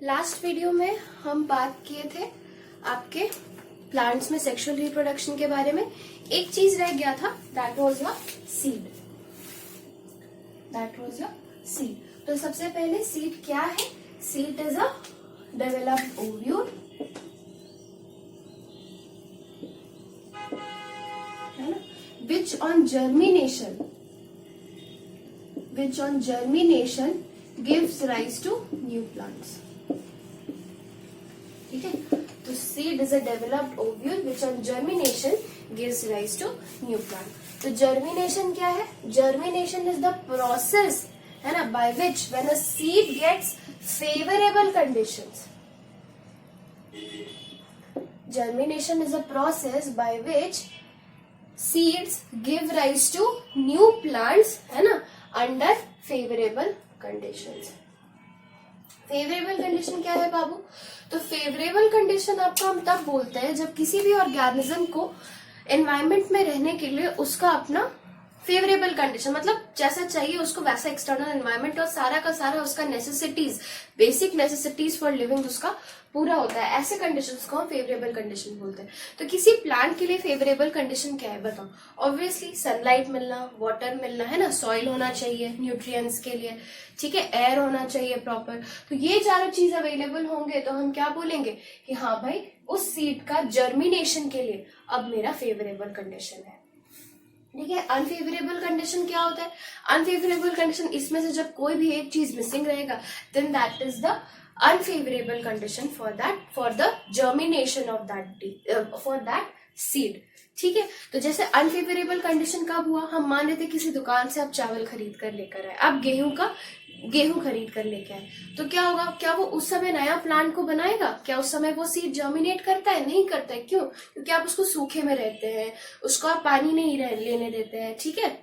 Last video में हम बात किए थे आपके प्लांट्स में सेक्सुअल रिप्रोडक्शन के बारे में। एक चीज रह गया था, दैट वाज अ सीड। तो सबसे पहले सीड क्या है? Seed is a developed ovule, है ना, which on germination gives rise to new plants। ठीक है, तो seed is a developed ovule which on germination gives rise to new plant. तो जर्मिनेशन क्या है? जर्मिनेशन इज द प्रोसेस, है ना, by which when a seed gets favourable conditions. Germination is a process by which seeds give rise to new plants, है ना, under favourable conditions. Favourable condition क्या है बाबू? तो फेवरेबल कंडीशन आपको हम तब बोलते हैं जब किसी भी ऑर्गेनिज्म को एनवायरनमेंट में रहने के लिए उसका अपना फेवरेबल कंडीशन, मतलब जैसा चाहिए उसको वैसा एक्सटर्नल एनवायरनमेंट और सारा का सारा उसका necessities, basic necessities for living उसका पूरा होता है। ऐसे कंडीशंस को हम फेवरेबल कंडीशन बोलते हैं। तो किसी प्लांट के लिए फेवरेबल कंडीशन क्या है बताओ? ऑब्वियसली सनलाइट मिलना, वाटर मिलना, है ना, सॉइल होना चाहिए न्यूट्रिएंट्स के लिए, ठीक है, एयर होना चाहिए प्रॉपर। तो ये चारों चीज अवेलेबल होंगे तो हम क्या बोलेंगे कि हाँ भाई उस सीड का जर्मिनेशन के लिए अब मेरा फेवरेबल कंडीशन है। ठीक है, अनफेवरेबल कंडीशन क्या होता है? अनफेवरेबल कंडीशन, इसमें से जब कोई भी एक चीज मिसिंग रहेगा then that is the unfavorable condition for the germination of that seed। ठीक है, तो जैसे अनफेवरेबल कंडीशन कब हुआ? हम मान लेते किसी दुकान से आप चावल खरीद कर लेकर आए, आप गेहूं खरीद कर लेके आए, तो क्या होगा? क्या वो उस समय नया प्लांट को बनाएगा? क्या उस समय वो सीड जर्मिनेट करता है? नहीं करता है। क्यों? क्योंकि आप उसको सूखे में रहते हैं, उसको आप पानी नहीं लेने देते हैं। ठीक है,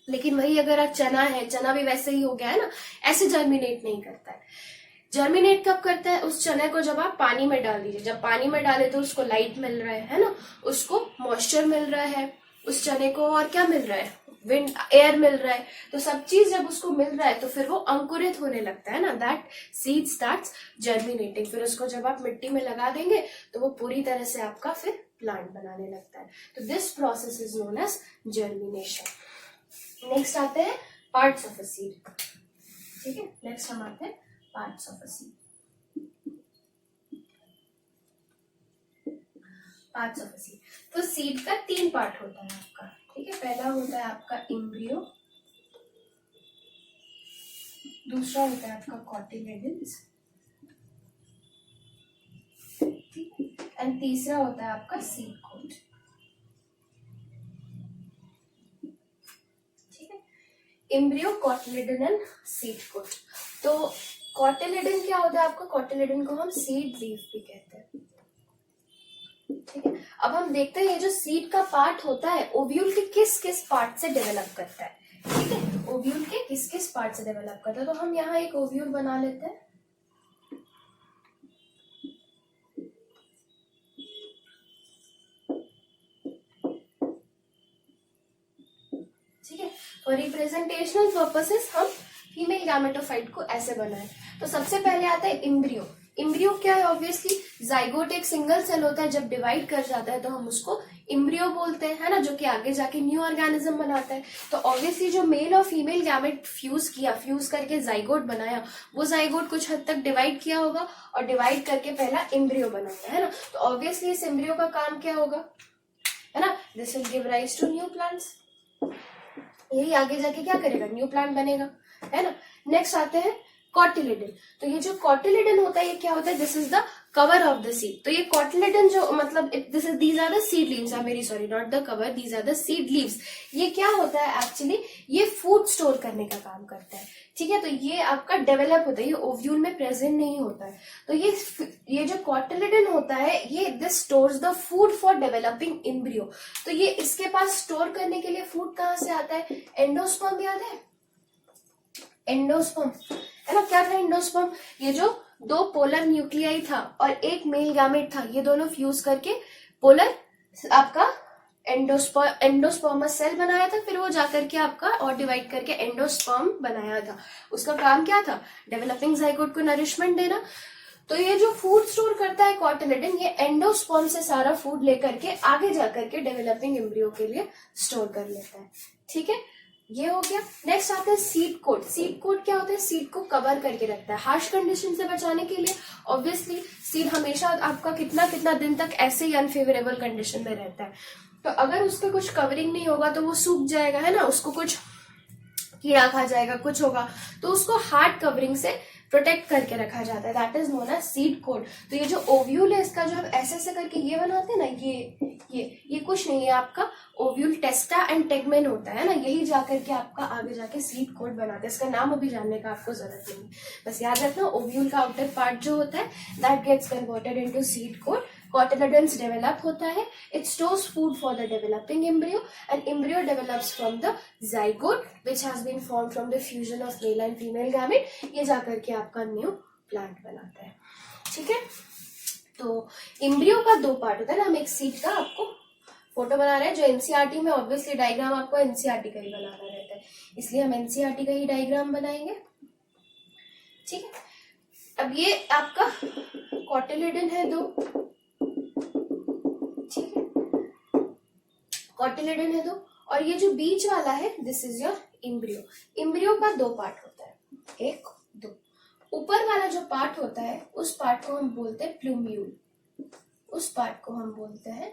लेकिन वही अगर आप चना है, चना भी वैसे ही हो गया है ना, ऐसे जर्मिनेट नहीं करता है। जर्मिनेट कब करता है? उस चने को जब आप पानी में डाल दीजिए, जब पानी में डाले तो उसको लाइट मिल रहा है ना, उसको मॉइस्चर मिल रहा है उस चने को, और क्या मिल रहा है? विंड, एयर मिल रहा है। तो सब चीज जब उसको मिल रहा है तो फिर वो अंकुरित होने लगता है ना, दैट सीड स्टार्ट्स जर्मिनेटिंग। फिर उसको जब आप मिट्टी में लगा देंगे तो वो पूरी तरह से आपका फिर प्लांट बनाने लगता है। तो this process is known as germination. Next आते हैं पार्ट्स ऑफ अ सीड। ठीक है, नेक्स्ट हम आते हैं parts of a seed. Parts of a seed, तो सीड का 3 पार्ट होता है आपका। ठीक है, पहला होता है आपका एम्ब्रियो, दूसरा होता है आपका कॉटिलेडन्स, ठीक है, एंड तीसरा होता है आपका सीड कोट। ठीक है, embryo, cotyledon and seed coat. तो कॉटिलेडन क्या होता है आपका? कॉटिलेडन को हम सीड लीफ भी कहते हैं। ठीक है, अब हम देखते हैं ये जो सीड का पार्ट होता है ओव्यूल के किस किस पार्ट से डेवलप करता है। ठीक है, ओव्यूल के किस किस पार्ट से डेवलप करता है। तो हम यहाँ एक ओव्यूल बना लेते हैं। ठीक है, फॉर रिप्रेजेंटेशनल पर्पसेस हम फीमेल गैमेटोफाइट को ऐसे बनाए। तो सबसे पहले आता है एम्ब्रियो। एम्ब्रियो क्या है? ऑब्वियसली जाइगोट एक सिंगल सेल होता है, जब डिवाइड कर जाता है तो हम उसको एम्ब्रियो बोलते हैं, है ना, जो कि आगे जाके न्यू ऑर्गेनिज्म बनाता है। तो ऑब्वियसली जो मेल और फीमेल गैमेट फ्यूज करके जाइगोट बनाया, वो जाइगोट कुछ हद तक डिवाइड किया होगा और डिवाइड करके पहला एम्ब्रियो बनाया, है ना। तो ऑब्वियसली इस एम्ब्रियो का काम क्या होगा, है ना, this will give rise to new plants. यही आगे जाके क्या करेगा? न्यू प्लांट बनेगा, है ना। नेक्स्ट आते हैं कॉटिलेडन। तो ये जो कॉटिलेडन होता है ये क्या होता है? This is the cover of the seed. तो ये कॉटिलेडन जो मतलब these are the seed leaves, मेरी sorry, not the cover, these are the seed leaves. ये क्या होता है एक्चुअली? ये फूड स्टोर करने का काम करता है। ठीक है, तो ये आपका डेवलप होता है, ये ओव्यूल में प्रेजेंट नहीं होता है। तो ये जो कॉटिलेडन होता है ये this stores the food for developing embryo. तो ये इसके पास स्टोर करने के लिए फूड कहाँ से आता है? एंडोस्पर्म, याद है? एंडोस्पर्म, है ना। क्या था एंडोस्पर्म? ये जो 2 पोलर न्यूक्लियाई था और एक मेल गैमेट था, ये दोनों फ्यूज करके पोलर आपका एंडोस्पर्मस सेल बनाया था। फिर वो जाकर के आपका और डिवाइड करके एंडोस्पर्म बनाया था। उसका काम क्या था? डेवलपिंग जाइगोट को नरिशमेंट देना। तो ये जो फूड स्टोर करता है कॉटिलिडन, ये एंडोस्पर्म से सारा फूड लेकर के आगे जाकर के डेवलपिंग एम्ब्रियो के लिए स्टोर कर लेता है। ठीक है, ये हो गया। नेक्स्ट आता है सीड कोट। सीड कोट क्या होता है? सीड को कवर करके रखता है हार्श कंडीशन से बचाने के लिए। ऑब्वियसली सीड हमेशा आपका कितना कितना दिन तक ऐसे ही अनफेवरेबल कंडीशन में रहता है, तो अगर उसका कुछ कवरिंग नहीं होगा तो वो सूख जाएगा, है ना, उसको कुछ कीड़ा खा जाएगा, कुछ होगा, तो उसको हार्ड कवरिंग से प्रोटेक्ट करके रखा जाता है, that is known as seed coat. तो ये जो ओव्यूल है इसका जो हम ऐसे करके ये बनाते हैं ना, ये कुछ नहीं है, आपका ओव्यूल टेस्टा एंड टेगमेन होता है ना, यही जाकर के आपका आगे जाके सीड कोट बनाते हैं। इसका नाम अभी जानने का आपको जरूरत नहीं, बस याद रखना ओव्यूल का आउटर पार्ट जो होता है that gets converted into seed coat. Cotyledons develop होता है, it stores food for the developing embryo and embryo develops from the zygote which has been formed from the fusion of male and female gamete। ये जाकर के आपका new plant बनाता है। ठीक है, तो एम्ब्रियो का दो पार्ट होता है ना, हम एक सीड का आपको फोटो बना रहे हैं, जो एनसीईआरटी में ऑब्वियसली डायग्राम आपको एनसीईआरटी का ही बनाना रहता है, इसलिए हम एनसीईआरटी का ही डायग्राम बनाएंगे। ठीक है, अब ये आपका कॉटिलिडन है दो, ठीक है, कॉटिलिडन है दो, और ये जो बीच वाला है this is your embryo. Embryo का दो पार्ट होता है, एक दो। ऊपर वाला जो पार्ट होता है उस पार्ट को हम बोलते हैं प्लूम्यूल, उस पार्ट को हम बोलते हैं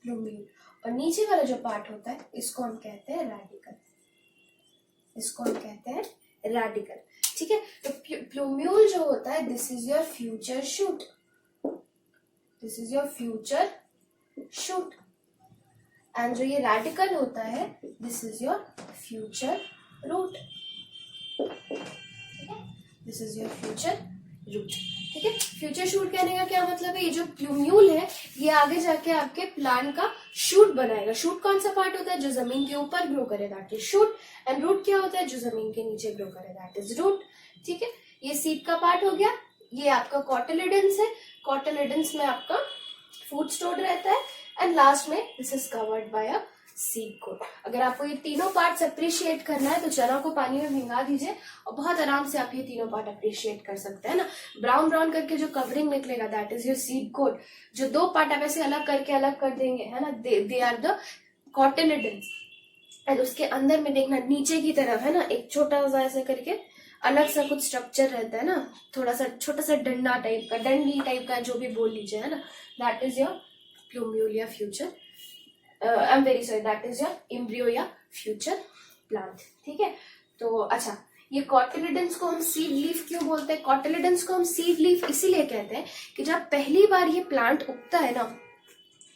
प्लूम्यूल, और नीचे वाला जो पार्ट होता है इसको हम कहते हैं रेडिकल, इसको हम कहते हैं रेडिकल। ठीक है, तो प्लूम्यूल जो होता है this is your future shoot, this is your future shoot, and जो ये रेडिकल होता है this is your future root, ठीक है, this is your future root. ठीक है, फ्यूचर शूट कहने का क्या मतलब है? ये जो प्लूम्यूल है ये आगे जाके आपके प्लांट का शूट बनाएगा। शूट कौन सा पार्ट होता है? जो जमीन के ऊपर ग्रो करे that is shoot, and root क्या होता है? जो जमीन के नीचे ग्रो करे दैट इज रूट। ठीक है, ये सीड का पार्ट हो गया। ये आपका कॉटिलिडन्स है, कॉटिलिडन्स में आपका फूड स्टोर्ड रहता है, एंड लास्ट में this is covered by a seed coat. अगर आपको ये तीनों पार्ट्स अप्रिशिएट करना है तो चना को पानी में भिंगा दीजिए और बहुत आराम से आप ये तीनों पार्ट अप्रिशिएट कर सकते हैं ना। ब्राउन ब्राउन करके जो कवरिंग निकलेगा that is your seed coat. जो दो पार्ट आप ऐसे अलग करके अलग कर देंगे, है ना, they are the cotyledons, and उसके अंदर में देखना नीचे की तरफ है ना एक छोटा सा ऐसे करके अलग सा कुछ स्ट्रक्चर रहता है ना, थोड़ा सा छोटा सा डंडा टाइप का, डंडी टाइप का, जो भी बोल लीजिए, है ना, दैट इज योर प्लूम्यूल या future, I am very sorry, that is your embryo या फ्यूचर प्लांट। ठीक है, तो अच्छा, ये कॉटिलिडन्स को हम सीड लीफ क्यों बोलते हैं? कॉटिलिडन्स को हम सीड लीफ इसीलिए कहते हैं कि जब पहली बार ये प्लांट उगता है ना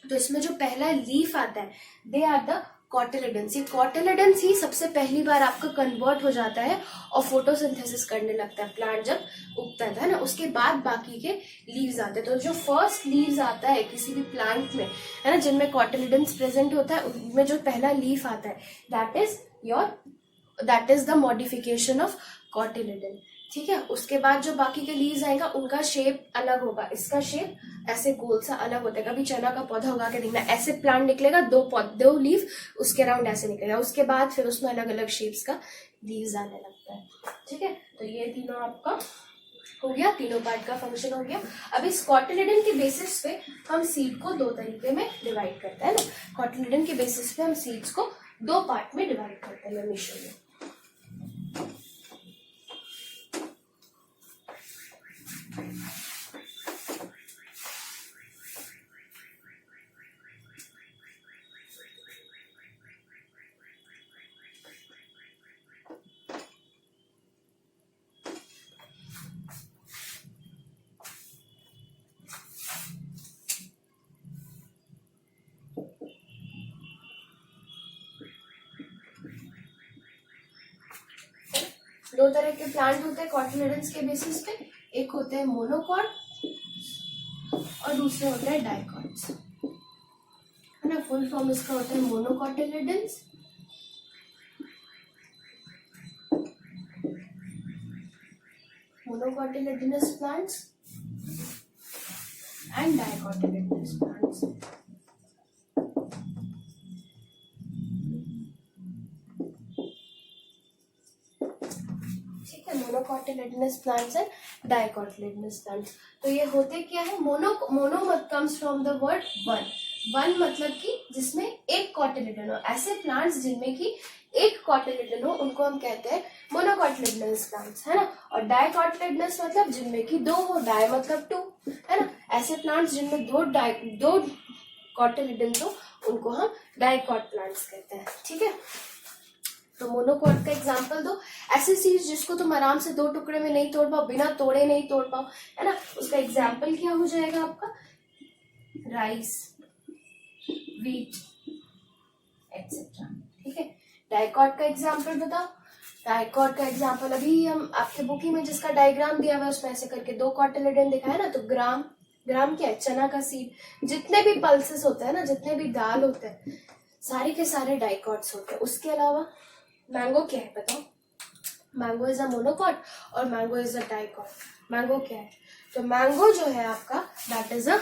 तो इसमें जो पहला लीफ आता है दे आर द कॉटिलिडन्स। ये कॉटिलिडन्स ही सबसे पहली बार आपका कन्वर्ट हो जाता है और फोटोसिंथेसिस करने लगता है प्लांट जब उगता है ना, उसके बाद बाकी के लीव्स आते हैं। तो जो फर्स्ट लीव्स आता है किसी भी प्लांट में, है ना, जिनमें कॉटिलिडन्स प्रेजेंट होता है, उनमें जो पहला लीफ आता है that is the modification of cotyledon. ठीक है, उसके बाद जो बाकी के लीव्स आएगा उनका शेप अलग होगा, इसका शेप ऐसे गोल सा अलग होता है। कभी चना का पौधा उगा के देखना, ऐसे प्लांट निकलेगा, दो लीफ उसके अराउंड ऐसे निकलेगा, उसके बाद फिर उसमें अलग अलग शेप्स का लीव्स आने लगता है। ठीक है, तो ये तीनों आपका हो गया, तीनों पार्ट का फंक्शन हो गया। अब इस कॉटिलिडन के बेसिस पे हम सीड को दो तरीके में डिवाइड करते हैं ना, कॉटिलिडन के बेसिस पे हम सीड्स को दो पार्ट में डिवाइड करते हैं। मैं शो यू, दो तरह के प्लांट होते हैं कॉटिलिडन्स के बेसिस पे, एक होते हैं मोनोकॉट और दूसरे होते हैं डाइकॉट्स, है ना। फुल फॉर्म इसका होता है monocotyledons, monocotyledonous plants and डाइकॉटिलिडनस plants. ठीक ठीक है, मोनोकॉटिलेडनस प्लांट्स एंड डाइकॉटिलेडनस प्लांट्स। तो ये होते क्या है, mono comes from the word one. One मतलब कि जिसमें एक कॉटिलेडन हो, ऐसे प्लांट्स जिनमें कि एक कॉटिलेडन हो उनको हम कहते हैं मोनोकॉटिलेडनस प्लांट्स, है ना। और डाइकॉटिलेडनस मतलब जिनमें कि दो हो, डाई मतलब टू, है ना। ऐसे प्लांट्स जिनमें दो कॉटिलेडन हो उनको हम डाइकॉट प्लांट्स कहते हैं, ठीक है। तो मोनोकॉट का एग्जांपल दो, ऐसी चीज जिसको तुम आराम से दो टुकड़े में नहीं तोड़ पाओ, बिना तोड़े नहीं तोड़ पाओ, है ना। उसका एग्जांपल क्या हो जाएगा आपका, राइस, व्हीट एक्सेट्रा, ठीक है। डाइकॉट का एग्जांपल बताओ। डाइकॉट का एग्जांपल अभी हम आपके बुक में जिसका डायग्राम दिया हुआ है उसमें ऐसे करके दो कॉटिलेडन दिखा है ना। तो ग्राम क्या है, चना का सीड। जितने भी पल्सेस होते हैं ना, जितने भी दाल होते हैं, सारे के सारे डाइकॉट्स होते हैं। उसके अलावा मैंगो क्या है बताओ। मैंगो इज अ मोनोकॉट और mango is a dicot. Mango क्या है, तो मैंगो जो है आपका दैट इज अ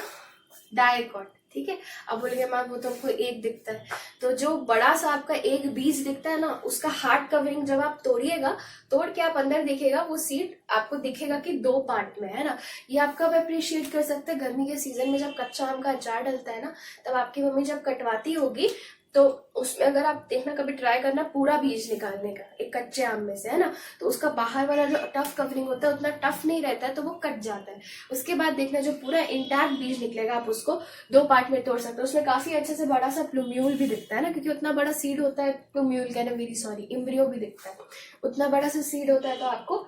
डाइकॉट, ठीक है। अब बोलिए मैम वो तो हमको एक दिखता है, तो जो बड़ा सा आपका एक बीज दिखता है ना, उसका हार्ड कवरिंग जब आप तोड़िएगा, तोड़ के आप अंदर देखिएगा वो सीड आपको दिखेगा कि दो पार्ट में है ना। ये आप कब अप्रिशिएट कर सकते हैं, गर्मी के सीजन में जब कच्चा आम का अचार डलता है ना, तब आपकी मम्मी जब कटवाती होगी तो उसमें अगर आप देखना, कभी ट्राई करना पूरा बीज निकालने का एक कच्चे आम में से, है ना। तो उसका बाहर वाला जो टफ कवरिंग होता है उतना टफ नहीं रहता है, तो वो कट जाता है। उसके बाद देखना जो पूरा इंटैक्ट बीज निकलेगा, आप उसको दो पार्ट में तोड़ सकते हो। उसमें काफी अच्छे से बड़ा सा प्लूम्यूल भी दिखता है ना, क्योंकि उतना बड़ा सीड होता है। प्लूम्यूल कहना मेरी सॉरी, इम्ब्रियो भी दिखता है। उतना बड़ा सा सीड होता है तो आपको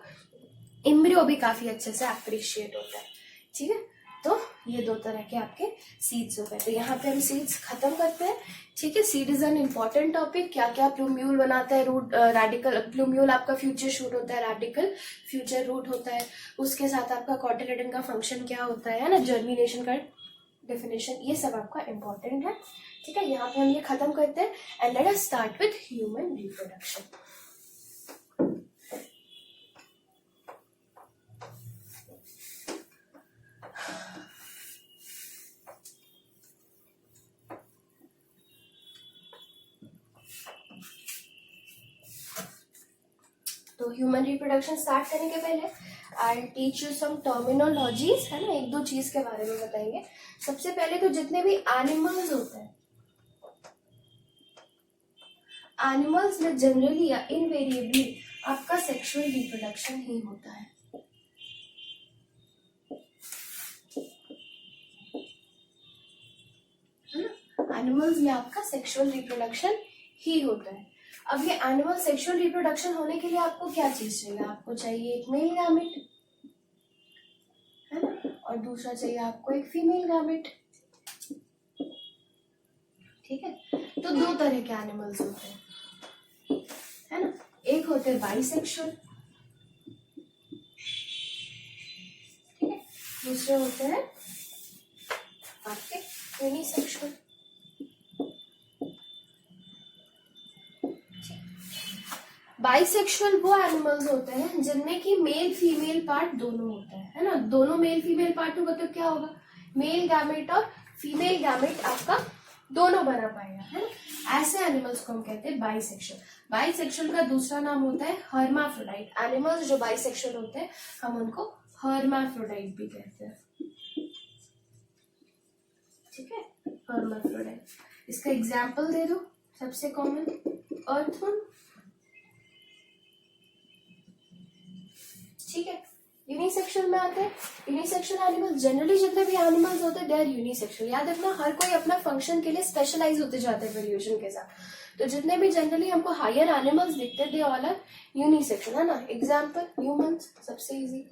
इम्ब्रियो भी काफी अच्छे से अप्रिशिएट होता है, ठीक है। तो ये दो तरह के आपके सीड्स हो गए। तो यहाँ पे हम सीड्स खत्म करते हैं, ठीक है। Seed is an important topic. क्या क्या प्लूम्यूल बनाता है, रूट रेडिकल प्लूम्यूल आपका फ्यूचर शूट होता है, रेडिकल फ्यूचर रूट होता है। उसके साथ आपका कॉटिलेडन का फंक्शन क्या होता है ना, जर्मिनेशन का डेफिनेशन, ये सब आपका इम्पोर्टेंट है, ठीक है। यहाँ पे हम ये खत्म करते हैं and let us start with human reproduction. तो ह्यूमन रिप्रोडक्शन स्टार्ट करने के पहले I teach you some terminologies, है ना। एक दो चीज के बारे में बताएंगे। सबसे पहले तो जितने भी एनिमल्स होते हैं, एनिमल्स में जनरली या इनवेरिएबली आपका सेक्सुअल रिप्रोडक्शन ही होता है ना। एनिमल्स में आपका सेक्सुअल रिप्रोडक्शन ही होता है। अब ये एनिमल सेक्सुअल रिप्रोडक्शन होने के लिए आपको क्या चीज चाहिए, आपको चाहिए एक मेल गैमेट, है ना, और दूसरा चाहिए आपको एक फीमेल गैमेट, ठीक है। तो दो तरह के एनिमल्स होते हैं, है ना। एक होते हैं बाइसेक्सुअल, ठीक है। दूसरे होते हैं आपके यूनिसेक्सुअल। बाइसेक्सुअल वो एनिमल्स होते हैं जिनमें कि मेल फीमेल पार्ट दोनों होता है ना। दोनों मेल फीमेल पार्ट होगा तो क्या होगा, मेल गैमेट और फीमेल गैमेट आपका दोनों बना पाएगा, है ना। ऐसे एनिमल्स को हम कहते हैं बाइसेक्सुअल। बाइसेक्सुअल का दूसरा नाम होता है हर्माफ्रोडाइट। एनिमल्स जो बाइसेक्सुअल होते हैं हम उनको हर्माफ्रोडाइट भी कहते हैं, ठीक है। हर्माफ्रोडाइट, इसका एग्जाम्पल दे दो। सबसे कॉमन अर्थवर्म, ठीक है। यूनिसेक्सुअल में आते हैं। यूनिसेक्सुअल एनिमल जनरली जितने भी एनिमल्स होते हैं दे आर यूनिसेक्सुअल। याद रखना, हर कोई अपना फंक्शन के लिए स्पेशलाइज होते जाते हैं वेरिएशन के साथ। तो जितने भी जनरली हमको हायर एनिमल्स दिखते हैं दे ऑल आर यूनिसेक्सुअल, है ना। एग्जाम्पल ह्यूमंस सबसे इजी,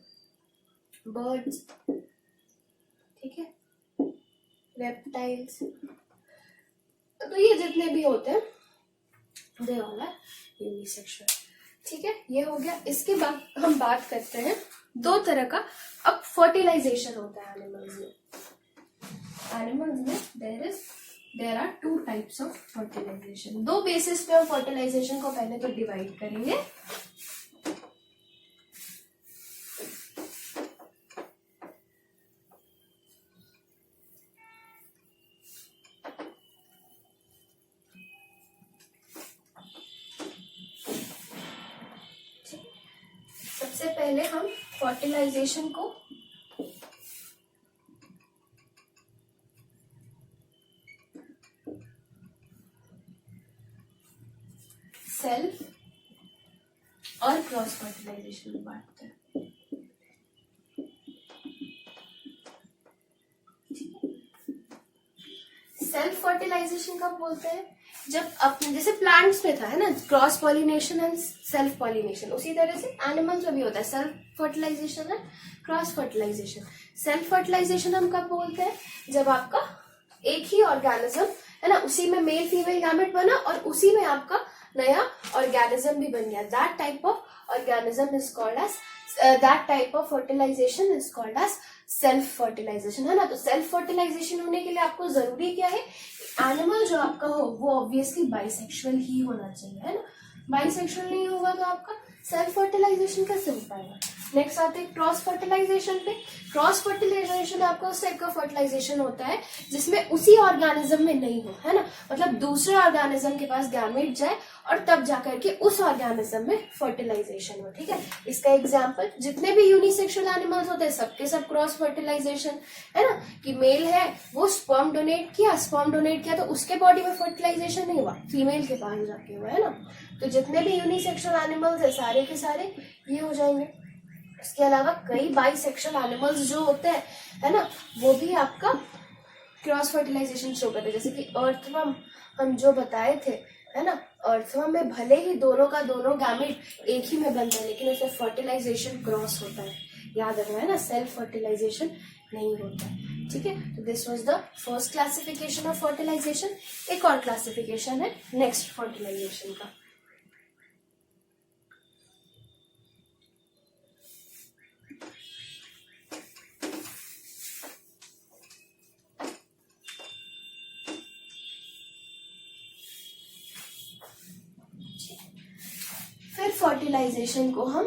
बर्ड्स, ठीक है, रेप्टाइल्स। तो ये जितने भी होते हैं दे ऑल आर यूनिसेक्सुअल, ठीक है। ये हो गया। इसके बाद हम बात करते हैं दो तरह का अब फर्टिलाइजेशन होता है एनिमल्स में। एनिमल्स में there are two types of fertilization. दो बेसिस पे हम फर्टिलाइजेशन को पहले तो डिवाइड करेंगे। सबसे पहले हम फर्टिलाइजेशन को सेल्फ और क्रॉस फर्टिलाइजेशन में बांटते हैं। सेल्फ फर्टिलाइजेशन कब बोलते हैं? जब अपने जैसे प्लांट्स में था, है ना, cross pollination and self pollination, उसी तरह से एनिमल्स में भी होता है self fertilization and cross fertilization. Self fertilization हम कब बोलते हैं? जब आपका एक ही ऑर्गेनिज्म, है ना, उसी में मेल फीमेल गैमेट बना और उसी में आपका नया ऑर्गेनिज्म भी बन गया। That type of organism is called as that type of fertilization is called as self fertilization, है ना। तो सेल्फ फर्टिलाइजेशन होने के लिए आपको जरूरी क्या है? एनिमल जो आपका हो वो ऑब्वियसली बाइसेक्सुअल ही होना चाहिए, है ना। बाइसेक्सुअल नहीं होगा तो आपका सेल्फ फर्टिलाइजेशन कैसे हो पाएगा? नेक्स्ट आते हैं क्रॉस फर्टिलाइजेशन पे। क्रॉस फर्टिलाइजेशन आपका उस टाइप का फर्टिलाइजेशन होता है जिसमें उसी ऑर्गेनिज्म में नहीं हो, है ना, मतलब दूसरे ऑर्गेनिज्म के पास गैमेट जाए और तब जाकर के उस ऑर्गेनिज्म में फर्टिलाइजेशन हो, ठीक है। इसका एग्जांपल जितने भी यूनिसेक्सुअल एनिमल्स होते हैं सबके सब क्रॉस फर्टिलाइजेशन, है ना, कि मेल है वो स्पर्म डोनेट किया तो उसके बॉडी में फर्टिलाइजेशन नहीं हुआ, फीमेल के पास जाके हुआ, है ना। तो जितने भी यूनिसेक्सुअल एनिमल्स है सारे के सारे ये हो जाएंगे। इसके अलावा कई बाइसेक्सुअल एनिमल्स जो होते हैं, है ना, वो भी आपका क्रॉस फर्टिलाइजेशन शो करते हैं। जैसे कि अर्थवर्म हम जो बताए थे, है ना, अर्थवर्म में भले ही दोनों का दोनों गैमेट एक ही में बनता है लेकिन उसमें फर्टिलाइजेशन क्रॉस होता है, याद रखना, है ना, सेल्फ फर्टिलाइजेशन नहीं होता है, ठीक है। तो this was the first classification of fertilization. एक और क्लासिफिकेशन है नेक्स्ट फर्टिलाइजेशन का। फिर फर्टिलाइजेशन को हम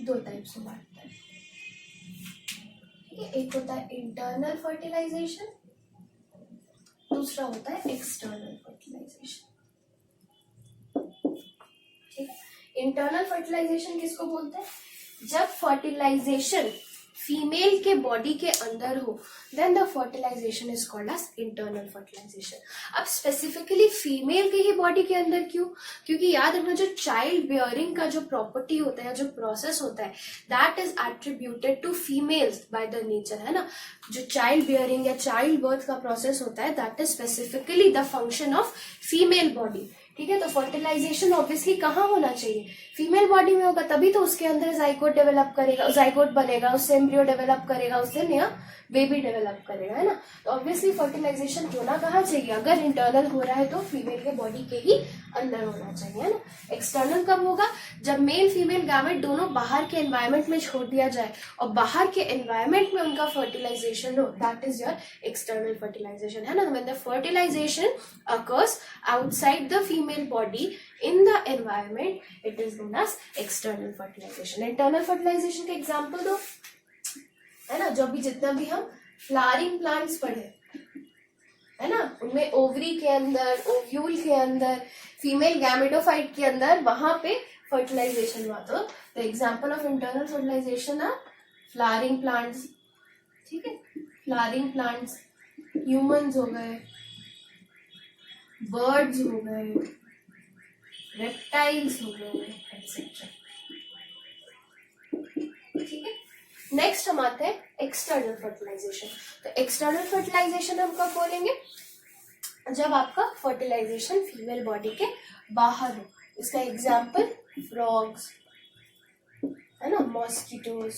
दो टाइप से बांटते हैं, ठीक है। एक होता है इंटरनल फर्टिलाइजेशन, दूसरा होता है एक्सटर्नल फर्टिलाइजेशन, ठीक है। इंटरनल फर्टिलाइजेशन किसको बोलते हैं? जब फर्टिलाइजेशन फीमेल के बॉडी के अंदर हो then the fertilization is called as internal fertilization. अब स्पेसिफिकली फीमेल के ही बॉडी के अंदर क्यों? क्योंकि याद रखना जो चाइल्ड बियरिंग का जो प्रॉपर्टी होता है, जो प्रोसेस होता है, that is attributed to females by the nature, है ना। जो चाइल्ड बियरिंग या चाइल्ड बर्थ का प्रोसेस होता है that is specifically the function of female body, ठीक है। तो फर्टिलाइजेशन ऑब्वियसली कहाँ होना चाहिए? फीमेल बॉडी में होगा, तभी तो उसके अंदर जाइगोट डेवलप करेगा, जाइगोट बनेगा, उससे एम्ब्रियो डेवलप करेगा, उससे नया बेबी डेवलप करेगा, है ना। तो ऑब्वियसली फर्टिलाइजेशन होना कहाँ चाहिए? अगर इंटरनल हो रहा है तो फीमेल के बॉडी के ही अंदर होना चाहिए, है ना। एक्सटर्नल कब होगा? जब मेल फीमेल गैमेट दोनों बाहर के एनवायरमेंट में छोड़ दिया जाए और बाहर के एनवायरमेंट में उनका फर्टिलाइजेशन हो, that is your external fertilization, है ना। When the fertilization occurs outside the female body in the environment, it is known as external fertilization. Internal fertilization के एग्जाम्पल दो, है ना। जो भी जितना भी हम फ्लावरिंग प्लांट्स पढ़े, है ना, उनमें ओवरी के अंदर, ओव्यूल के अंदर, फीमेल गैमेटोफाइट के अंदर, वहां पे फर्टिलाइजेशन हुआ। तो the example of internal fertilization are flowering plants, ठीक है। फ्लावरिंग प्लांट्स ह्यूमंस हो गए, बर्ड्स हो गए, रेप्टाइल्स हो गए, एक्सेट्रा, ठीक है। नेक्स्ट हम आते हैं एक्सटर्नल फर्टिलाइजेशन। तो एक्सटर्नल फर्टिलाइजेशन हम कब बोलेंगे? जब आपका फर्टिलाइजेशन फीमेल बॉडी के बाहर हो। इसका एग्जाम्पल फ्रॉग्स, है ना, मॉस्किटोज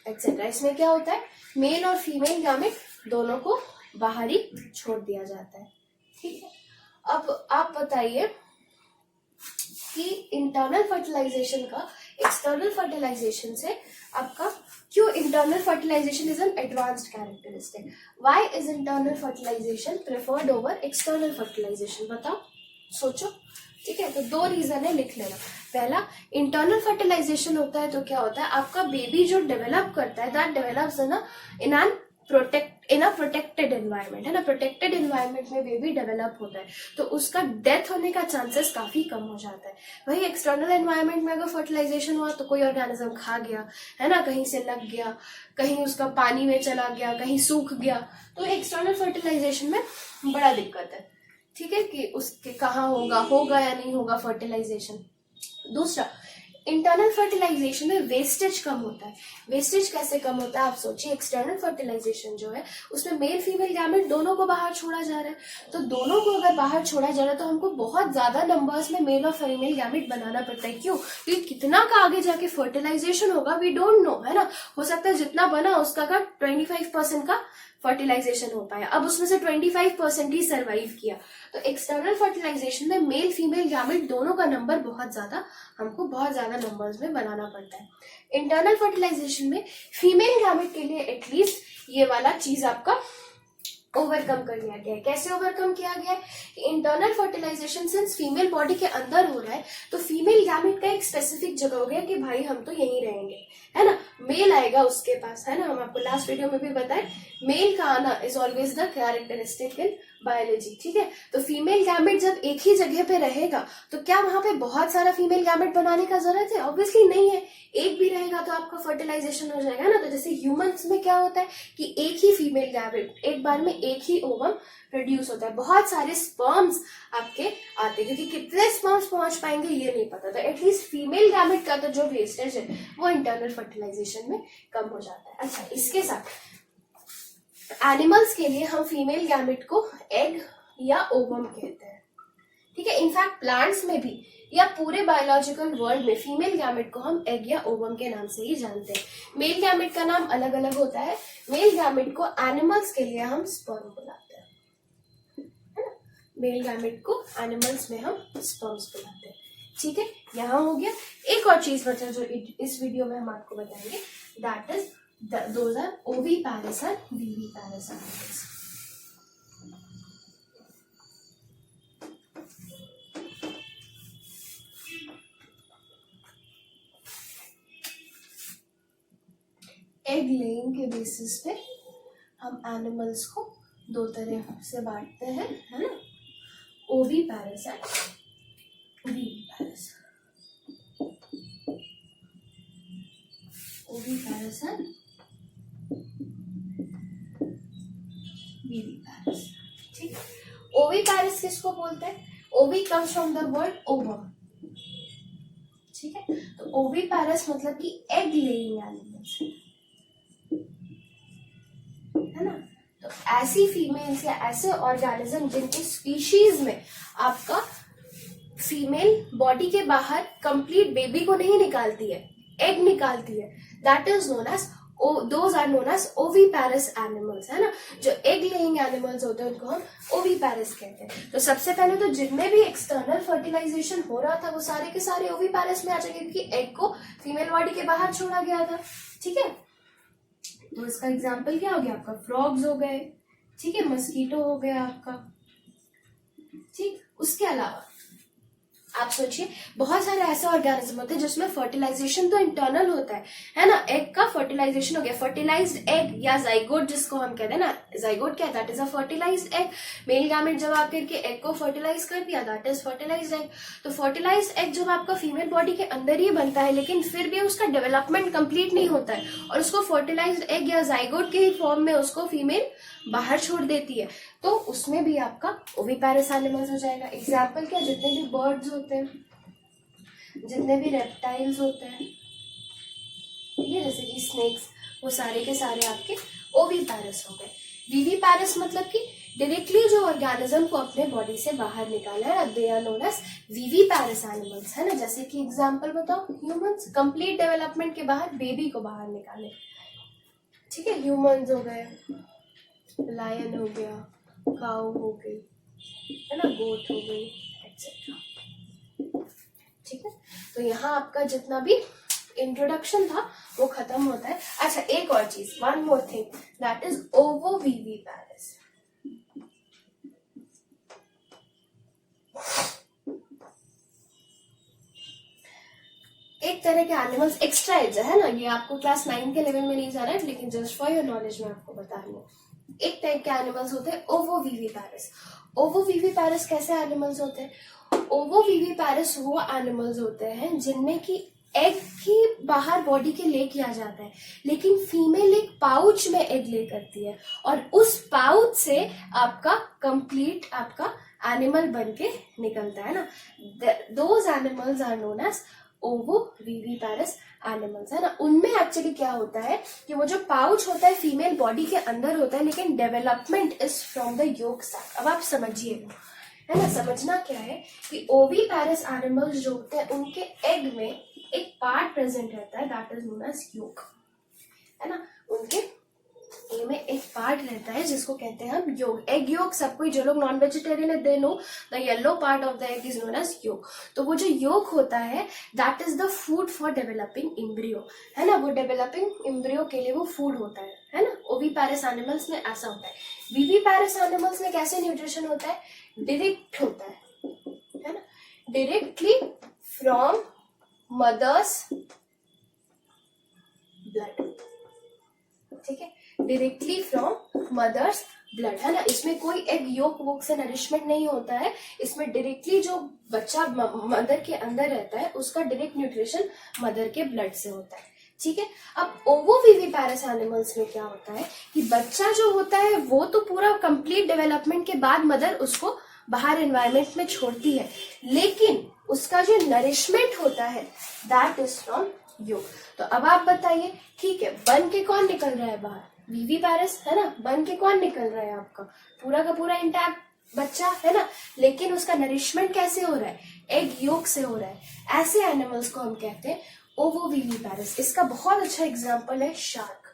एक्सेट्रा। इसमें क्या होता है? मेल और फीमेल गैमेट दोनों को बाहर ही छोड़ दिया जाता है, ठीक है। अब आप बताइए कि इंटरनल फर्टिलाइजेशन का एक्सटर्नल फर्टिलाइजेशन से आपका क्यों internal fertilisation is an advanced characteristic? Why is internal fertilisation preferred over external fertilisation? बताओ, सोचो, ठीक है। तो दो रीजन है, लिख लेना। पहला, इंटरनल फर्टिलाइजेशन होता है तो क्या होता है? आपका बेबी जो डेवलप करता है that develops in an in a protected environment, है ना, प्रोटेक्टेड एनवायरनमेंट में बेबी डेवलप होता है तो उसका डेथ होने का चांसेस काफी कम हो जाता है। वही एक्सटर्नल एनवायरनमेंट में अगर फर्टिलाइजेशन हुआ तो कोई ऑर्गेनिज्म खा गया, है ना, कहीं से लग गया, कहीं उसका पानी में चला गया, कहीं सूख गया, तो एक्सटर्नल फर्टिलाइजेशन में बड़ा दिक्कत है। ठीक है, कि उसके कहाँ होगा या नहीं होगा फर्टिलाइजेशन। दूसरा, इंटरनल फर्टिलाइजेशन में वेस्टेज कम होता है। वेस्टेज कैसे कम होता है आप सोचिए, एक्सटर्नल फर्टिलाइजेशन जो है उसमें मेल फीमेल गैमेट दोनों को बाहर छोड़ा जा रहा है, तो दोनों को अगर बाहर छोड़ा जा रहा है तो हमको बहुत ज्यादा नंबर्स में मेल और फीमेल गैमेट बनाना पड़ता है। क्यों? क्योंकि कितना का आगे जाके फर्टिलाइजेशन होगा वी डोंट नो, है ना, हो सकता है जितना बना उसका का 25% का फर्टिलाइजेशन हो पाया, अब उसमें से 25% ही सरवाइव किया। तो एक्सटर्नल फर्टिलाइजेशन में मेल फीमेल गैमेट दोनों का नंबर हमको बहुत ज्यादा नंबर्स में बनाना पड़ता है। इंटरनल फर्टिलाइजेशन में फीमेल गैमेट के लिए एटलीस्ट ये वाला चीज आपका ओवरकम कर लिया गया है। कैसे ओवरकम किया गया है कि internal fertilisation since female body के अंदर हो रहा है तो फीमेल गैमेट का एक स्पेसिफिक जगह हो गया कि भाई हम तो यहीं रहेंगे, है ना, मेल आएगा उसके पास, है ना, हम आपको लास्ट वीडियो में भी बताए मेल का आना is always the characteristic in biology. ठीक है, तो फीमेल गैमेट जब एक ही जगह पे रहेगा तो क्या वहां पे बहुत सारा फीमेल गैमेट बनाने का जरूरत है? ऑब्वियसली नहीं है, एक भी रहेगा तो आपका फर्टिलाइजेशन हो जाएगा ना। तो जैसे ह्यूमंस में क्या होता है कि एक ही फीमेल गैमेट एक बार में एक ही ओवम प्रोड्यूस होता है, बहुत सारे स्पर्म्स आपके आते हैं, क्योंकि कितने स्पर्म्स पहुंच पाएंगे ये नहीं पता, तो एटलीस्ट फीमेल गैमेट का तो जो वेस्टेज है वो इंटरनल फर्टिलाइजेशन में कम हो जाता है। अच्छा, इसके साथ एनिमल्स के लिए हम फीमेल गैमेट को एग या ओवम कहते हैं। ठीक है, इनफैक्ट प्लांट्स में भी या पूरे बायोलॉजिकल वर्ल्ड में फीमेल गैमेट को हम एग या ओवम के नाम से ही जानते हैं। मेल गैमेट का नाम अलग अलग होता है। मेल गैमेट को एनिमल्स के लिए हम स्पर्म बुलाते हैं, है ना, मेल गैमेट को एनिमल्स में हम स्पर्म्स बुलाते हैं। ठीक है, यहाँ हो गया। एक और चीज बचा जो इस वीडियो में हम आपको बताएंगे, that is those are oviparous and viviparous animals. Egg laying के बेसिस पे हम एनिमल्स को दो तरह से बांटते हैं, है ना, oviparous and viviparous. Oviparous and viviparous. ठीक है, ओविपैरस किसको बोलते हैं? Ovi comes from the word ovum. ठीक है, तो ओविपैरस मतलब कि एग लेइंग एनिमल्स, है ना, तो ऐसी फीमेल्स या ऐसे ऑर्गेनिज्म जिनके स्पीशीज में आपका फीमेल बॉडी के बाहर कंप्लीट बेबी को नहीं निकालती है, एग निकालती है, that is known as those are known as oviparous animals, है ना, जो एग लेइंग एनिमल्स होते हैं उनको हम ओविपैरस कहते हैं। तो सबसे पहले तो जितने भी एक्सटर्नल फर्टिलाइजेशन हो रहा था वो सारे के सारे ओविपैरस में आ जाएंगे, क्योंकि एग को फीमेल बॉडी के बाहर छोड़ा गया था। ठीक है, तो इसका एग्जाम्पल क्या हो गया आपका? फ्रॉग्स हो गए, ठीक है, मस्कीटो हो गया आपका। ठीक, उसके अलावा आप सोचिए बहुत सारे ऐसे ऑर्गेनिज्म होते हैं जिसमें फर्टिलाइजेशन तो इंटरनल होता है ना, एग का फर्टिलाइजेशन हो गया, फर्टिलाइज्ड एग या जाइगोट जिसको हम कहते हैं ना, जाइगोट क्या है? That is a fertilised egg. Male gamete जब आप करके एग को फर्टिलाइज कर दिया, दैट इज फर्टिलाइज्ड एग। तो फर्टिलाइज्ड एग जब आपका फीमेल बॉडी के अंदर ही बनता है लेकिन फिर भी उसका डेवलपमेंट कंप्लीट नहीं होता है और उसको फर्टिलाइज्ड एग या जाइगोट के ही फॉर्म में उसको फीमेल बाहर छोड़ देती है, तो उसमें भी आपका ओविपैरस एनिमल्स हो जाएगा। एग्जाम्पल क्या? जितने भी बर्ड्स होते हैं, जितने भी रेप्टाइल्स होते हैं, ठीक है, जैसे कि स्नेक्स, वो सारे के सारे आपके ओविपैरस हो गए। विविपैरस मतलब कि डायरेक्टली जो ऑर्गेनिज्म को अपने बॉडी से बाहर निकाला है, they are known as viviparous animals, है ना। जैसे कि एग्जाम्पल बताओ, ह्यूमंस कंप्लीट डेवलपमेंट के बाद बेबी को बाहर निकाले, ठीक है, ह्यूमंस हो गए, लायन हो गया, काऊ हो गई, है ना, गोट हो गई, एक्सेट्रा। ठीक है, तो यहाँ आपका जितना भी इंट्रोडक्शन था वो खत्म होता है। अच्छा, एक और चीज, one more thing, that is ovoviviparous. एक तरह के एनिमल्स एक्स्ट्रा एज है ना, ये आपको क्लास 9 के लेवल में नहीं जाना है, लेकिन जस्ट फॉर योर नॉलेज में आपको बता रही हूँ। एक टाइप के एनिमल्स होते हैं ओवोविविपैरस। ओवोविविपैरस कैसे एनिमल्स होते हैं? ओवोविविपैरस वो एनिमल्स होते हैं जिनमें की एग ही बाहर बॉडी के ले किया जाता है, लेकिन फीमेल एक पाउच में एग ले करती है और उस पाउच से आपका कंप्लीट आपका एनिमल बन के निकलता है ना। Those animals are known as ovoviviparous animals, है ना। उनमें एक्चुअली क्या होता है कि वो जो पाउच होता है फीमेल बॉडी के अंदर होता है, लेकिन development is from the yolk sac. अब आप समझिएगा, है ना। समझना क्या है कि ओविपैरस एनिमल्स जो होते हैं उनके एग में एक पार्ट प्रेजेंट रहता है दैट इज नोन एज योक, है ना। उनके एग में एक पार्ट रहता है जिसको कहते हैं हम योक। एग योक सब कोई जो लोग नॉन वेजिटेरियन है they know the yellow part of the egg is known as yolk. तो वो जो योक होता है that is the food for developing embryo, है ना। वो डेवलपिंग इम्ब्रियो के लिए वो फूड होता है ना। ओविपैरस एनिमल्स में ऐसा होता है। विविपैरस एनिमल्स में कैसे न्यूट्रिशन होता है? डायरेक्ट होता है ना। डायरेक्टली फ्रॉम मदर्स ब्लड, ठीक है। डायरेक्टली फ्रॉम मदर्स ब्लड, है ना। इसमें कोई एग योक वोक से नरिशमेंट नहीं होता है। इसमें डायरेक्टली जो बच्चा मदर के अंदर रहता है उसका डायरेक्ट न्यूट्रिशन मदर के ब्लड से होता है, ठीक है। अब ओवोविविपैरस एनिमल्स में क्या होता है कि बच्चा जो होता है वो तो पूरा कंप्लीट डेवलपमेंट के बाद मदर उसको बाहर एनवायरमेंट में छोड़ती है, लेकिन उसका जो नरिशमेंट होता है दैट इज फ्रॉम योक। तो अब आप बताइए, ठीक है, बन के कौन निकल रहा है बाहर? विविपैरस, है ना। बन के कौन निकल रहा है? आपका पूरा का पूरा इंटैक्ट बच्चा, है ना। लेकिन उसका नरिशमेंट कैसे हो रहा है? एग योक से हो रहा है। ऐसे एनिमल्स को हम कहते हैं ओवोविविपैरस। इसका बहुत अच्छा एग्जांपल है शार्क,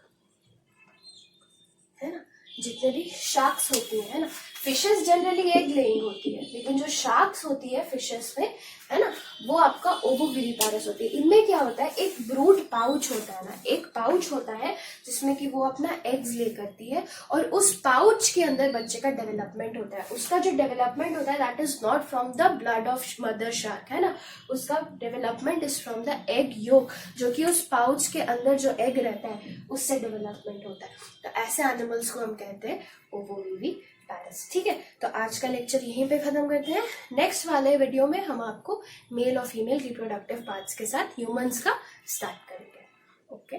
है ना। जितने भी शार्क्स होती है ना, फिशेस जनरली एग लेइंग होती है, लेकिन जो शार्क्स होती है फिशेस में, है ना, वो आपका ओवोविविपैरस होती है। इनमें क्या होता है, एक ब्रूड पाउच होता है ना, एक पाउच होता है जिसमें कि वो अपना एग्स ले करती है और उस पाउच के अंदर बच्चे का डेवलपमेंट होता है। उसका जो डेवलपमेंट होता है that is not from the blood of mother shark, है ना। उसका development is from the egg yolk, जो कि उस पाउच के अंदर जो एग रहता है उससे डेवलपमेंट होता है। तो ऐसे एनिमल्स को हम कहते हैं ओवोविविपैरस, ठीक है। तो आज का लेक्चर यहीं पे खत्म करते हैं। नेक्स्ट वाले वीडियो में हम आपको मेल और फीमेल रिप्रोडक्टिव पार्ट्स के साथ ह्यूमंस का स्टार्ट करेंगे। ओके।